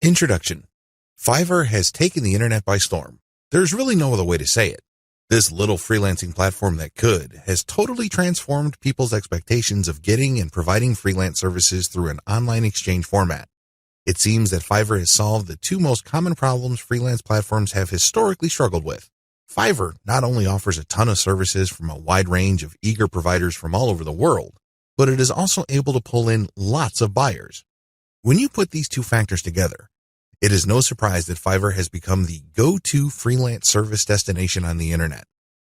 Introduction. Fiverr has taken the internet by storm. There's really no other way to say it. This little freelancing platform that could has totally transformed people's expectations of getting and providing freelance services through an online exchange format. It seems that Fiverr has solved the two most common problems freelance platforms have historically struggled with. Fiverr not only offers a ton of services from a wide range of eager providers from all over the world, but it is also able to pull in lots of buyers. When you put these two factors together, it is no surprise that Fiverr has become the go-to freelance service destination on the internet.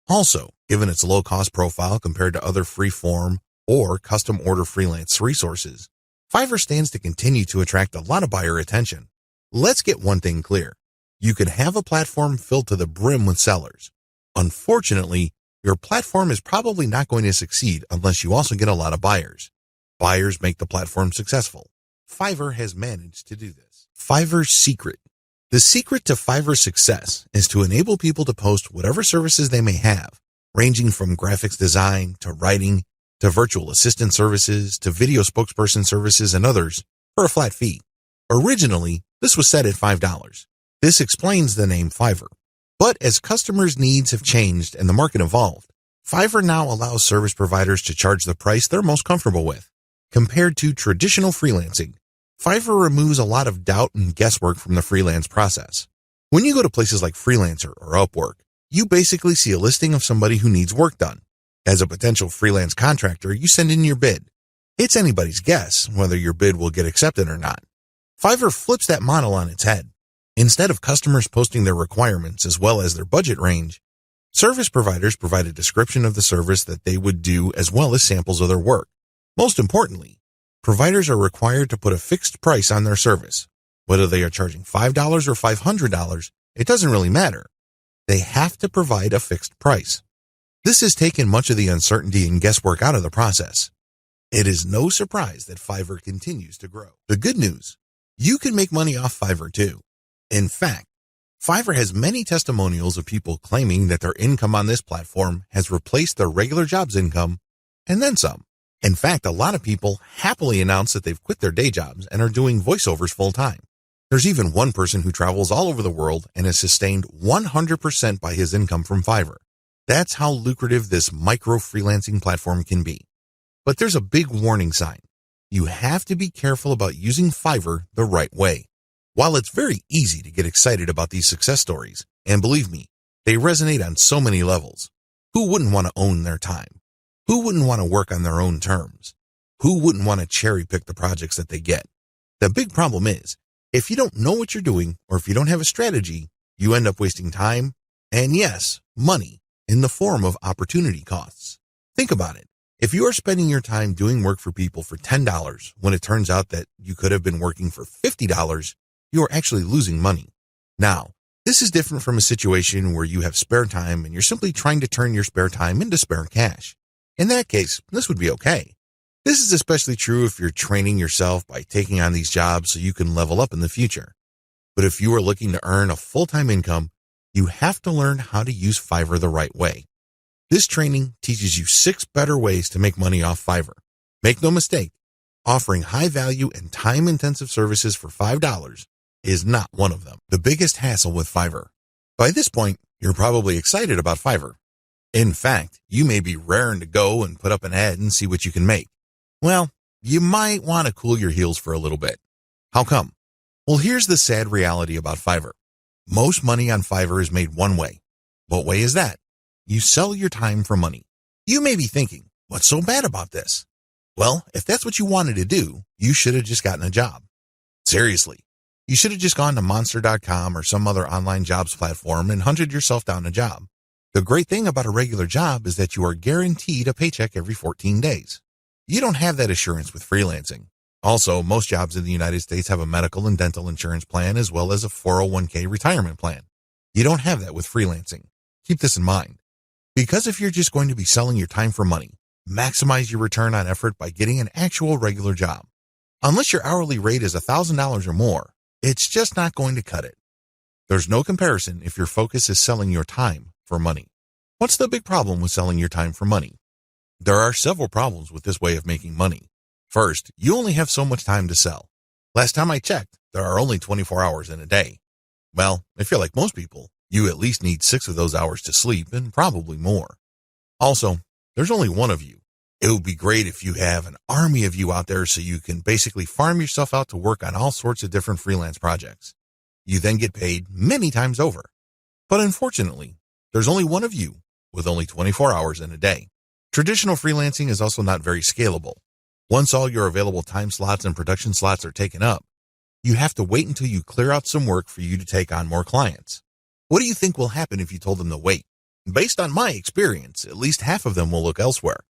Also, given its low-cost profile compared to other free-form or custom-order freelance resources, Fiverr stands to continue to attract a lot of buyer attention. Let's get one thing clear. You can have a platform filled to the brim with sellers. Unfortunately, your platform is probably not going to succeed unless you also get a lot of buyers. Buyers make the platform successful. Fiverr has managed to do this. Fiverr's secret. The secret to Fiverr's success is to enable people to post whatever services they may have, ranging from graphics design to writing to virtual assistant services to video spokesperson services and others for a flat fee. Originally, this was set at $5. This explains the name Fiverr. But as customers' needs have changed and the market evolved, Fiverr now allows service providers to charge the price they're most comfortable with. Compared to traditional freelancing, Fiverr removes a lot of doubt and guesswork from the freelance process. When you go to places like Freelancer or Upwork, you basically see a listing of somebody who needs work done. As a potential freelance contractor, you send in your bid. It's anybody's guess whether your bid will get accepted or not. Fiverr flips that model on its head. Instead of customers posting their requirements as well as their budget range, service providers provide a description of the service that they would do as well as samples of their work. Most importantly, providers are required to put a fixed price on their service. Whether they are charging $5 or $500, it doesn't really matter. They have to provide a fixed price. This has taken much of the uncertainty and guesswork out of the process. It is no surprise that Fiverr continues to grow. The good news, you can make money off Fiverr too. In fact, Fiverr has many testimonials of people claiming that their income on this platform has replaced their regular job's income and then some. In fact, a lot of people happily announce that they've quit their day jobs and are doing voiceovers full time. There's even one person who travels all over the world and is sustained 100% by his income from Fiverr. That's how lucrative this micro freelancing platform can be. But there's a big warning sign. You have to be careful about using Fiverr the right way. While it's very easy to get excited about these success stories, and believe me, they resonate on so many levels. Who wouldn't want to own their time? Who wouldn't want to work on their own terms? Who wouldn't want to cherry pick the projects that they get? The big problem is, if you don't know what you're doing or if you don't have a strategy, you end up wasting time and, yes, money in the form of opportunity costs. Think about it. If you are spending your time doing work for people for $10 when it turns out that you could have been working for $50, you are actually losing money. Now, this is different from a situation where you have spare time and you're simply trying to turn your spare time into spare cash. In that case, this would be okay. This is especially true if you're training yourself by taking on these jobs so you can level up in the future. But if you are looking to earn a full-time income, you have to learn how to use Fiverr the right way. This training teaches you 6 better ways to make money off Fiverr. Make no mistake, offering high-value and time-intensive services for $5 is not one of them. The biggest hassle with Fiverr. By this point, you're probably excited about Fiverr. In fact, you may be raring to go and put up an ad and see what you can make. Well, you might want to cool your heels for a little bit. How come? Well, here's the sad reality about Fiverr. Most money on Fiverr is made one way. What way is that? You sell your time for money. You may be thinking, what's so bad about this? Well, if that's what you wanted to do, you should have just gotten a job. Seriously, you should have just gone to monster.com or some other online jobs platform and hunted yourself down a job. The great thing about a regular job is that you are guaranteed a paycheck every 14 days. You don't have that assurance with freelancing. Also, most jobs in the United States have a medical and dental insurance plan as well as a 401k retirement plan. You don't have that with freelancing. Keep this in mind. Because if you're just going to be selling your time for money, maximize your return on effort by getting an actual regular job. Unless your hourly rate is $1,000 or more, it's just not going to cut it. There's no comparison if your focus is selling your time for money. What's the big problem with selling your time for money? There are several problems with this way of making money. First, you only have so much time to sell. Last time I checked, there are only 24 hours in a day. Well, if you're like most people, you at least need 6 of those hours to sleep and probably more. Also, there's only one of you. It would be great if you have an army of you out there so you can basically farm yourself out to work on all sorts of different freelance projects. You then get paid many times over. But unfortunately, there's only one of you with only 24 hours in a day. Traditional freelancing is also not very scalable. Once all your available time slots and production slots are taken up, you have to wait until you clear out some work for you to take on more clients. What do you think will happen if you told them to wait? Based on my experience, at least half of them will look elsewhere.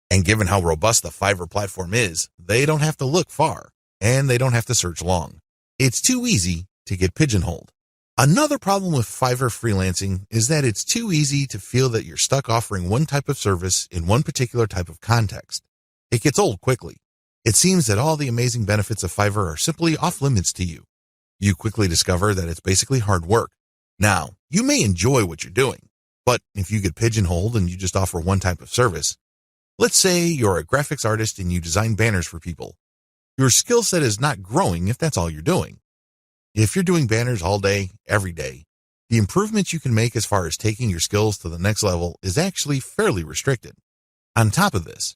And given how robust the Fiverr platform is, they don't have to look far, and they don't have to search long. It's too easy to get pigeonholed. Another problem with Fiverr freelancing is that it's too easy to feel that you're stuck offering one type of service in one particular type of context. It gets old quickly. It seems that all the amazing benefits of Fiverr are simply off limits to you. You quickly discover that it's basically hard work. Now, you may enjoy what you're doing, but if you get pigeonholed and you just offer one type of service, let's say you're a graphics artist and you design banners for people, your skill set is not growing if that's all you're doing. If you're doing banners all day, every day, the improvements you can make as far as taking your skills to the next level is actually fairly restricted. On top of this,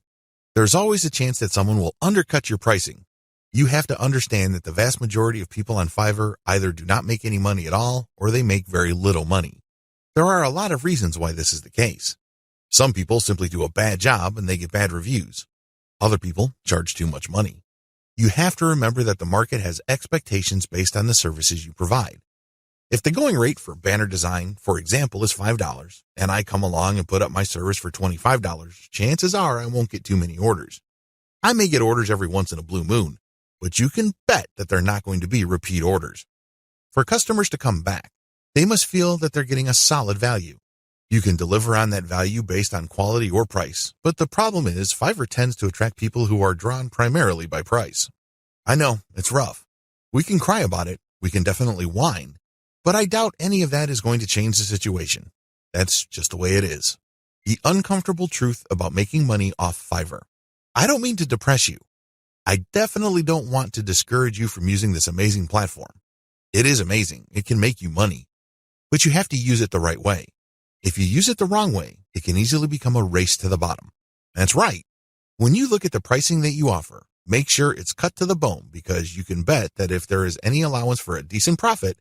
there's always a chance that someone will undercut your pricing. You have to understand that the vast majority of people on Fiverr either do not make any money at all or they make very little money. There are a lot of reasons why this is the case. Some people simply do a bad job and they get bad reviews. Other people charge too much money. You have to remember that the market has expectations based on the services you provide. If the going rate for banner design, for example, is $5, and I come along and put up my service for $25, chances are I won't get too many orders. I may get orders every once in a blue moon, but you can bet that they're not going to be repeat orders. For customers to come back, they must feel that they're getting a solid value. You can deliver on that value based on quality or price, but the problem is Fiverr tends to attract people who are drawn primarily by price. I know, it's rough. We can cry about it, we can definitely whine, but I doubt any of that is going to change the situation. That's just the way it is. The uncomfortable truth about making money off Fiverr. I don't mean to depress you. I definitely don't want to discourage you from using this amazing platform. It is amazing, it can make you money, but you have to use it the right way. If you use it the wrong way, it can easily become a race to the bottom. That's right. When you look at the pricing that you offer, make sure it's cut to the bone because you can bet that if there is any allowance for a decent profit,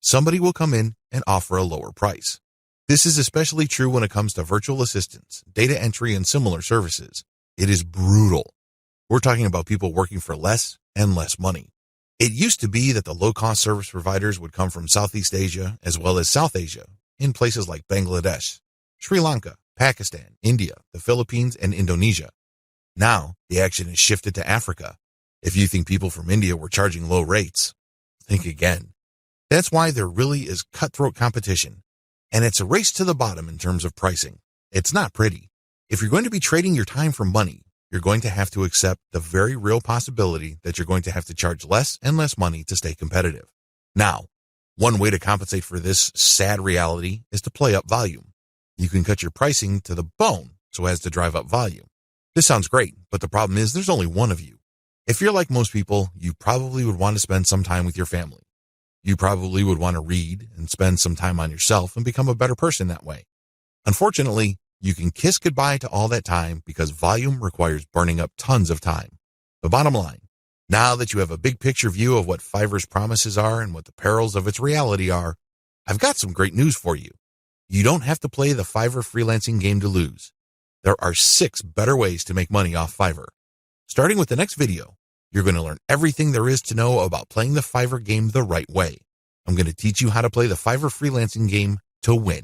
somebody will come in and offer a lower price. This is especially true when it comes to virtual assistants, data entry, and similar services. It is brutal. We're talking about people working for less and less money. It used to be that the low-cost service providers would come from Southeast Asia as well as South Asia, in places like Bangladesh, Sri Lanka, Pakistan, India, the Philippines, and Indonesia. Now, the action has shifted to Africa. If you think people from India were charging low rates, think again. That's why there really is cutthroat competition, and it's a race to the bottom in terms of pricing. It's not pretty. If you're going to be trading your time for money, you're going to have to accept the very real possibility that you're going to have to charge less and less money to stay competitive. Now, one way to compensate for this sad reality is to play up volume. You can cut your pricing to the bone so as to drive up volume. This sounds great, but the problem is there's only one of you. If you're like most people, you probably would want to spend some time with your family. You probably would want to read and spend some time on yourself and become a better person that way. Unfortunately, you can kiss goodbye to all that time because volume requires burning up tons of time. The bottom line, now that you have a big picture view of what Fiverr's promises are and what the perils of its reality are, I've got some great news for you. You don't have to play the Fiverr freelancing game to lose. There are 6 better ways to make money off Fiverr. Starting with the next video, you're going to learn everything there is to know about playing the Fiverr game the right way. I'm going to teach you how to play the Fiverr freelancing game to win.